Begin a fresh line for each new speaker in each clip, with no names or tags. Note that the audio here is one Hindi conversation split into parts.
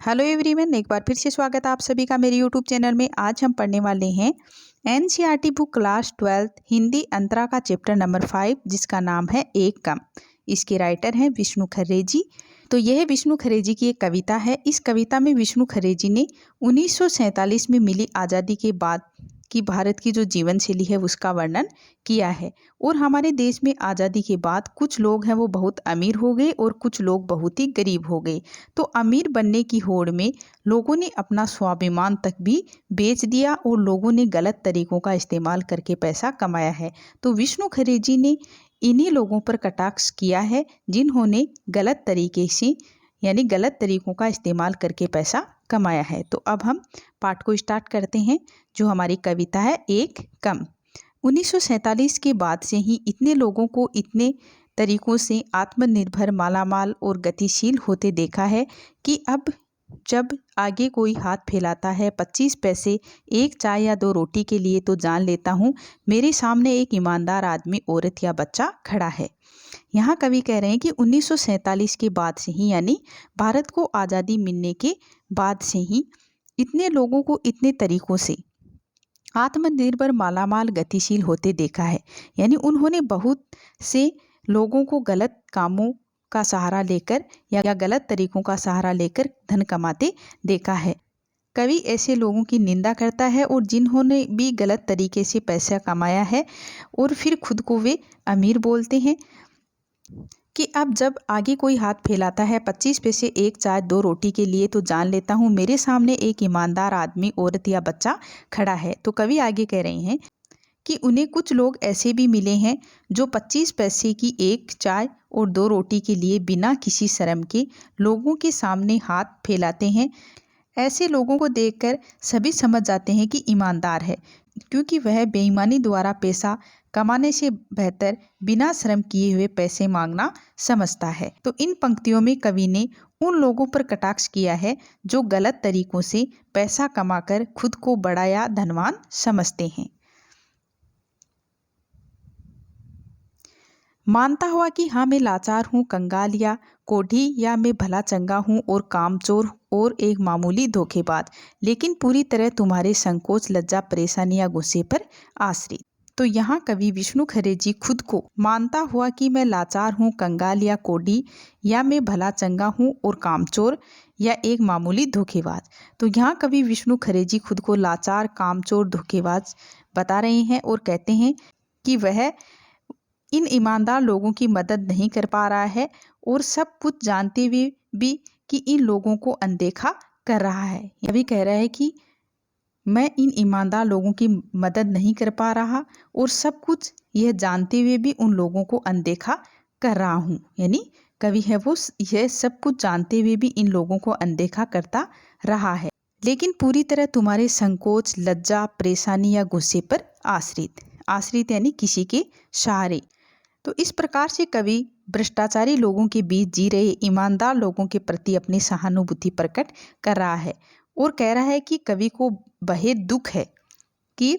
हेलो एवरीवन, एक बार फिर से स्वागत है आप सभी का मेरे यूट्यूब चैनल में। आज हम पढ़ने वाले हैं एनसीईआरटी बुक क्लास 12 हिंदी अंतरा का चैप्टर नंबर 5, जिसका नाम है एक कम। इसके राइटर हैं विष्णु खरे जी। तो यह विष्णु खरे जी की एक कविता है। इस कविता में विष्णु खरे जी ने 1947 में मिली आज़ादी के बाद की भारत की जो जीवन शैली है उसका वर्णन किया है। और हमारे देश में आज़ादी के बाद कुछ लोग हैं वो बहुत अमीर हो गए और कुछ लोग बहुत ही गरीब हो गए। तो अमीर बनने की होड़ में लोगों ने अपना स्वाभिमान तक भी बेच दिया और लोगों ने गलत तरीकों का इस्तेमाल करके पैसा कमाया है। तो विष्णु खरे जी ने इन्हीं लोगों पर कटाक्ष किया है जिन्होंने गलत तरीके से यानी गलत तरीकों का इस्तेमाल करके पैसा कमाया है। तो अब हम पाठ को स्टार्ट करते हैं। जो हमारी कविता है एक कम। 1947 के बाद से ही इतने लोगों को इतने तरीकों से आत्मनिर्भर, मालामाल और गतिशील होते देखा है कि अब जब आगे कोई हाथ फैलाता है 25 पैसे, एक चाय या दो रोटी के लिए, तो जान लेता हूँ मेरे सामने एक ईमानदार आदमी, औरत या बच्चा खड़ा है। यहाँ कवि कह रहे हैं कि 1947 के बाद से ही यानी भारत को आज़ादी मिलने के बाद से ही इतने लोगों को इतने तरीकों से आत्मनिर्भर, मालामाल, गतिशील होते देखा है। यानी उन्होंने बहुत से लोगों को गलत कामों का सहारा लेकर या गलत तरीकों का सहारा लेकर धन कमाते देखा है। कवि ऐसे लोगों की निंदा करता है और जिन्होंने भी गलत तरीके से पैसा कमाया है और फिर खुद को वे अमीर बोलते हैं कि अब जब आगे कोई हाथ फैलाता है 25 पैसे, एक चाय दो रोटी के लिए, तो जान लेता हूँ मेरे सामने एक ईमानदार आदमी, औरत या बच्चा खड़ा है। तो कवि आगे कह रहे हैं कि उन्हें कुछ लोग ऐसे भी मिले हैं जो 25 पैसे की एक चाय और दो रोटी के लिए बिना किसी शर्म के लोगों के सामने हाथ फैलाते हैं। ऐसे लोगों को देखकर सभी समझ जाते हैं कि ईमानदार है, क्योंकि वह बेईमानी द्वारा पैसा कमाने से बेहतर बिना श्रम किए हुए पैसे मांगना समझता है। तो इन पंक्तियों में कवि ने उन लोगों पर कटाक्ष किया है जो गलत तरीकों से पैसा कमाकर खुद को बड़ा या धनवान समझते हैं। मानता हुआ कि हाँ मैं लाचार हूँ, कंगाल या कोढ़ी, या मैं भला चंगा हूँ और कामचोर और एक मामूली धोखेबाज, लेकिन पूरी तरह तुम्हारे संकोच, लज्जा, परेशानी या गुस्से पर आश्रित। तो यहाँ कवि विष्णु खरे जी खुद को मानता हुआ कि मैं लाचार हूँ, कंगाल या कोढ़ी, या मैं भला चंगा हूँ और कामचोर या एक मामूली धोखेबाज। तो यहाँ कवि विष्णु खरे जी खुद को लाचार, कामचोर, धोखेबाज बता रहे हैं और कहते हैं कि वह इन ईमानदार लोगों की मदद नहीं कर पा रहा है और सब कुछ जानते हुए भी कि इन लोगों को अनदेखा कर रहा है। यह भी कह रहा है कि मैं इन ईमानदार लोगों की मदद नहीं कर पा रहा और सब कुछ यह जानते हुए भी उन लोगों को अनदेखा कर रहा हूँ। यानी कवि है वो यह सब कुछ जानते हुए भी इन लोगों को अनदेखा करता रहा है, लेकिन पूरी तरह तुम्हारे संकोच, लज्जा, परेशानी या गुस्से पर आश्रित यानी किसी के सहारे। तो इस प्रकार से कवि भ्रष्टाचारी लोगों के बीच जी रहे ईमानदार लोगों के प्रति अपनी सहानुभूति प्रकट कर रहा है और कह रहा है कि कवि को बेहद दुख है कि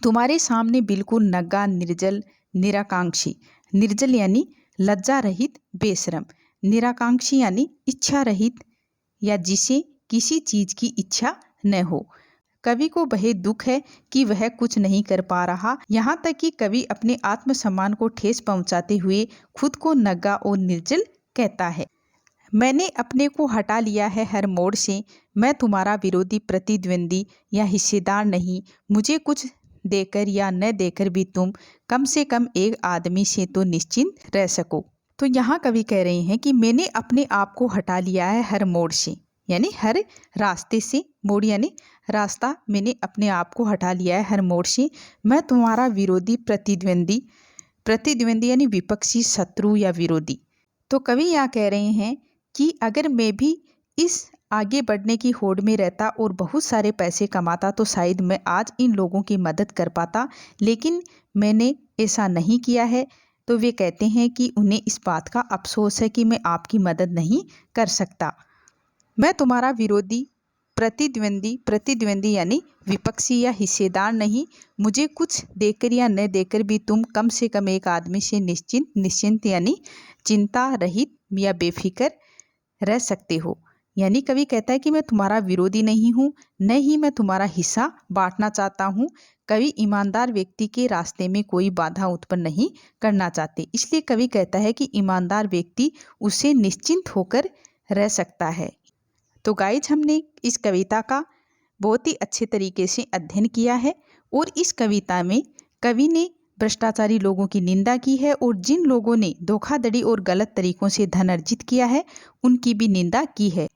तुम्हारे सामने बिल्कुल नग्गा, निर्जल, निराकांक्षी, निर्जल यानी लज्जा रहित, बेशरम, निराकांक्षी यानी इच्छा रहित या जिसे किसी चीज की इच्छा न हो। कवि को बेहद दुख है कि वह कुछ नहीं कर पा रहा। यहाँ तक कि कवि अपने आत्मसम्मान को ठेस पहुंचाते हुए खुद को नग्गा और निर्जल कहता है। मैंने अपने को हटा लिया है हर मोड़ से, मैं तुम्हारा विरोधी, प्रतिद्वंदी या हिस्सेदार नहीं। मुझे कुछ देकर या न देकर भी तुम कम से कम एक आदमी से तो निश्चिंत रह सको। तो यहाँ कवि कह रहे हैं कि मैंने अपने आप को हटा लिया है हर मोड़ से, यानी हर रास्ते से, मोड़ यानी रास्ता, मैंने अपने आप को हटा लिया है हर मोड़ से। मैं तुम्हारा विरोधी, प्रतिद्वंदी यानी विपक्षी, शत्रु या विरोधी। तो कवि यहाँ कह रहे हैं कि अगर मैं भी इस आगे बढ़ने की होड़ में रहता और बहुत सारे पैसे कमाता तो शायद मैं आज इन लोगों की मदद कर पाता, लेकिन मैंने ऐसा नहीं किया है। तो वे कहते हैं कि उन्हें इस बात का अफसोस है कि मैं आपकी मदद नहीं कर सकता। मैं तुम्हारा विरोधी, प्रतिद्वंदी यानी विपक्षी या हिस्सेदार नहीं। मुझे कुछ देकर या न देकर भी तुम कम से कम एक आदमी से निश्चिंत यानी चिंता रहित या बेफिक्र रह सकते हो। यानी कवि कहता है कि मैं तुम्हारा विरोधी नहीं हूँ, न ही मैं तुम्हारा हिस्सा बांटना चाहता हूँ। कवि ईमानदार व्यक्ति के रास्ते में कोई बाधा उत्पन्न नहीं करना चाहते, इसलिए कवि कहता है कि ईमानदार व्यक्ति उससे निश्चिंत होकर रह सकता है। तो गाइज, हमने इस कविता का बहुत ही अच्छे तरीके से अध्ययन किया है और इस कविता में कवि ने भ्रष्टाचारी लोगों की निंदा की है और जिन लोगों ने धोखाधड़ी और गलत तरीकों से धन अर्जित किया है उनकी भी निंदा की है।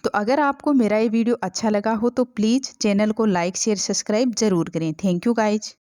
तो अगर आपको मेरा ये वीडियो अच्छा लगा हो तो प्लीज़ चैनल को लाइक शेयर सब्सक्राइब जरूर करें। Thank you guys.